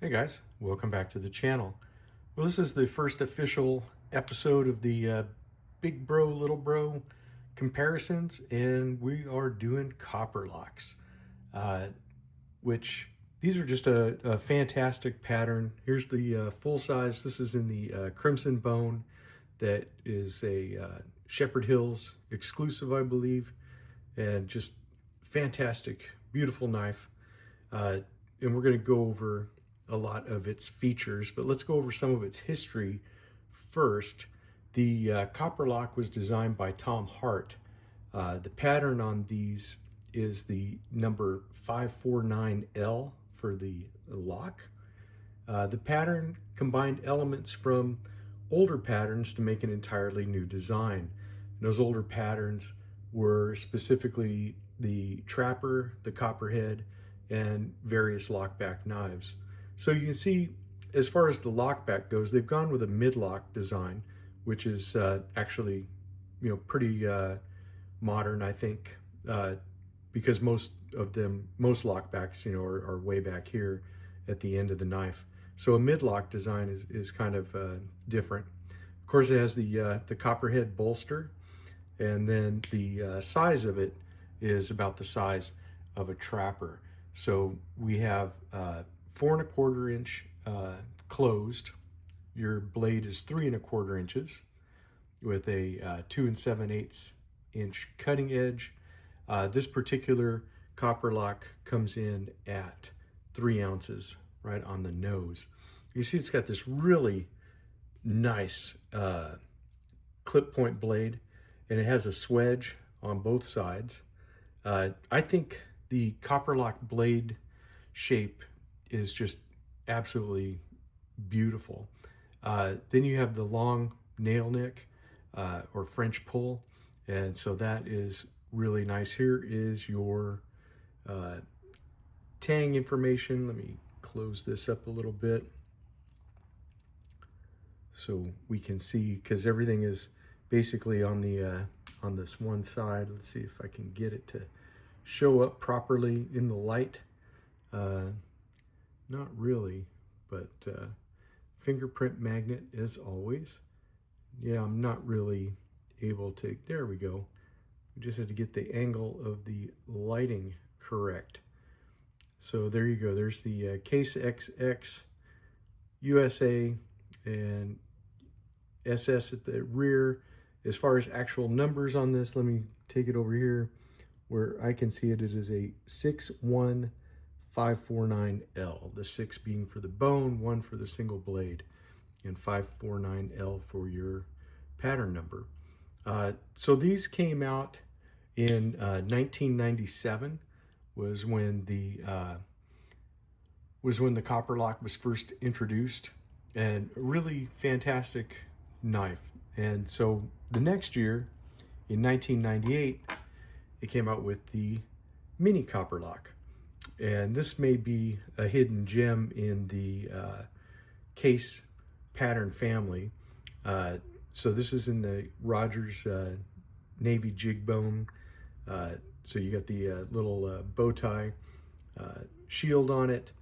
Hey guys, welcome back to the channel. Well, this is the first official episode of the Big Bro, Little Bro comparisons, and we are doing Copperlocks, uh, which these are just a fantastic pattern. Here's the full size. This is in the Crimson Bone that is a Shepherd Hills exclusive, I believe, and just fantastic, beautiful knife. And we're going to go over a lot of its features, but let's go over some of its history first. The Copperlock was designed by Tom Hart. The pattern on these is the number 549L for the lock. The pattern combined elements from older patterns to make an entirely new design. And those older patterns were specifically the trapper, the copperhead, and various lockback knives. So you can see, as far as the lockback goes, they've gone with a mid-lock design, which is actually, pretty modern, I think, because most lockbacks, are way back here at the end of the knife. So a mid-lock design is kind of different. Of course, it has the copperhead bolster, and then the size of it is about the size of a trapper. So we have 4¼ inch closed. Your blade is 3¼ inches with a 2 7/8 inch cutting edge. This particular Copperlock comes in at 3 ounces right on the nose. You see it's got this really nice clip point blade, and it has a swedge on both sides. I think the Copperlock blade shape is just absolutely beautiful. Then you have the long nail nick or French pull, and so that is really nice. Here is your tang information. Let me close this up a little bit so we can see, because everything is basically on the on this one side. Let's see if I can get it to show up properly in the light. Not really, but fingerprint magnet as always. Yeah, I'm not really able to, there we go. We just had to get the angle of the lighting correct. So there you go, there's the Case XX USA and SS at the rear. As far as actual numbers on this, let me take it over here where I can see it. It is a 61549L, the 6 being for the bone, 1 for the single blade, and 549L for your pattern number. So these came out in 1997 was when the Copperlock was first introduced, and a really fantastic knife. And so the next year, in 1998, it came out with the mini Copperlock. And this may be a hidden gem in the Case pattern family. So this is in the Rogers Navy jig bone. So you got the little bow tie shield on it,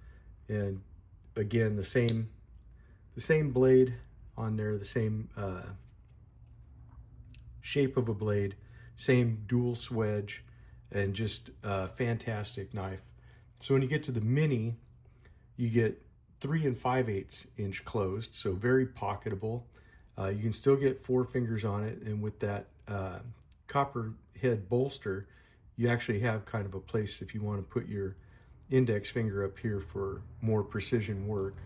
and again the same blade on there, the same shape of a blade, same dual swedge, and just a fantastic knife. So when you get to the mini, you get 3 5/8 inch closed, so very pocketable. You can still get 4 fingers on it, and with that copperhead bolster, you actually have kind of a place if you want to put your index finger up here for more precision work.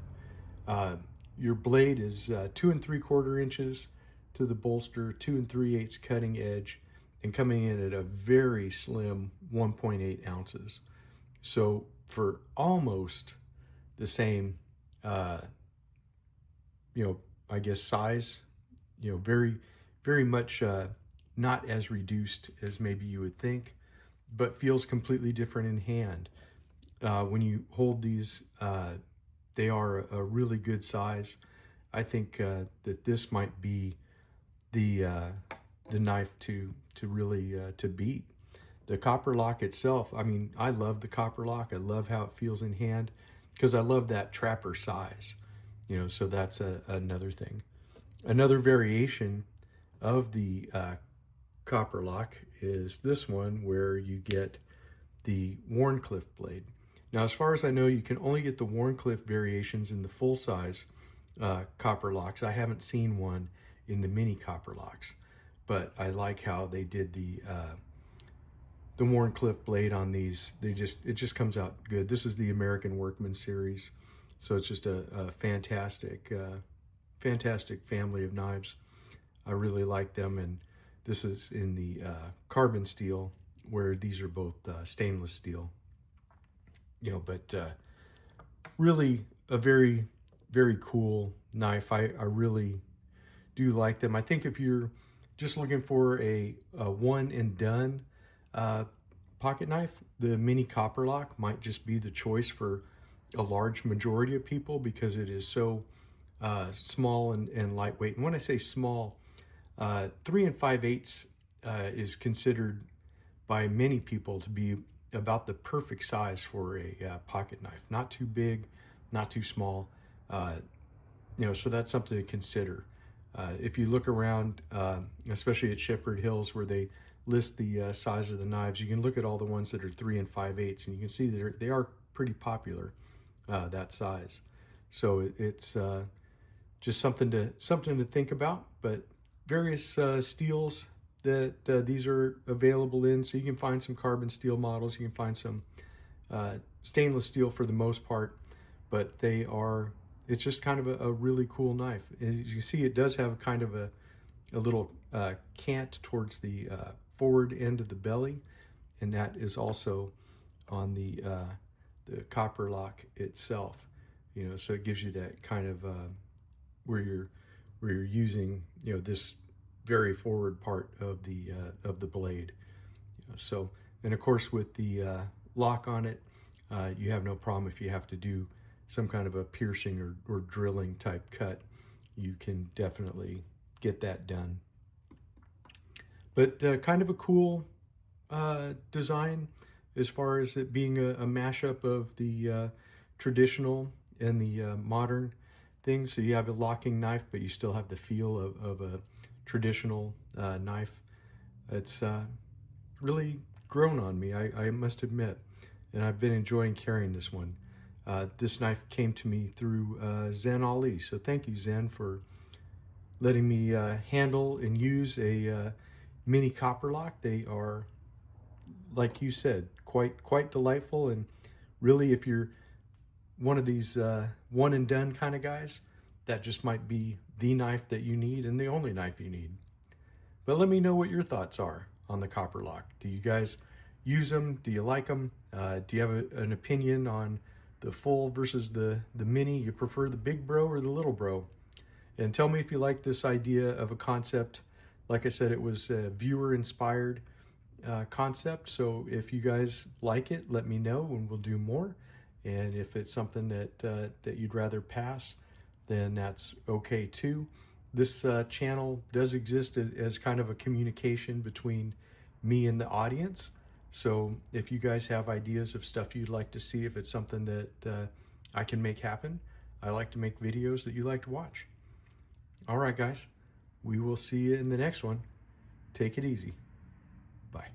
Your blade is 2 3/4 inches to the bolster, 2 3/8 cutting edge, and coming in at a very slim 1.8 ounces. So for almost the same, I guess size, very, very much not as reduced as maybe you would think, but feels completely different in hand. When you hold these, they are a really good size. I think that this might be the knife to really to beat. The Copperlock itself, I mean, I love the Copperlock. I love how it feels in hand. because I love that trapper size, you know, so that's another thing. Another variation of the Copperlock is this one where you get the Warncliffe blade. Now, as far as I know, you can only get the Warncliffe variations in the full-size Copperlocks. I haven't seen one in the mini Copperlocks, but I like how they did the Warncliffe blade on these. It just comes out good. This is the American Workman series, so it's just a fantastic fantastic family of knives. I really like them, and this is in the carbon steel, where these are both stainless steel. You know, but really a very, very cool knife. I really do like them. I think if you're just looking for a one and done pocket knife, the mini Copperlock might just be the choice for a large majority of people, because it is so small and lightweight. And when I say small, 3 5/8 is considered by many people to be about the perfect size for a pocket knife. Not too big, not too small. You know, so that's something to consider. If you look around, especially at Shepherd Hills, where they list the size of the knives, you can look at all the ones that are 3 5/8, and you can see that they are pretty popular, that size. So it's just something to think about. But various steels that these are available in. So you can find some carbon steel models, you can find some stainless steel for the most part, but it's just kind of a really cool knife. As you see, it does have kind of a little cant towards the forward end of the belly, and that is also on the Copperlock itself. You know, so it gives you that kind of where you're using, you know, this very forward part of the blade. You know, so, and of course with the lock on it, you have no problem if you have to do some kind of a piercing or drilling type cut. You can definitely get that done. But kind of a cool design, as far as it being a mashup of the traditional and the modern things. So you have a locking knife, but you still have the feel of a traditional knife. It's really grown on me, I must admit, and I've been enjoying carrying this one. This knife came to me through Zen Ali, so thank you, Zen, for letting me handle and use a mini Copperlock. They are, like you said, quite delightful, and really, if you're one of these one and done kind of guys, that just might be the knife that you need and the only knife you need. But let me know what your thoughts are on the Copperlock. Do you guys use them? Do you like them? Do you have an opinion on the full versus the mini? You prefer the big bro or the little bro? And tell me if you like this idea of a concept. Like I said, it was a viewer inspired concept. So if you guys like it, let me know and we'll do more. And if it's something that you'd rather pass, then that's okay too. This channel does exist as kind of a communication between me and the audience. So if you guys have ideas of stuff you'd like to see, if it's something that I can make happen, I like to make videos that you like to watch. All right, guys, we will see you in the next one. Take it easy. Bye.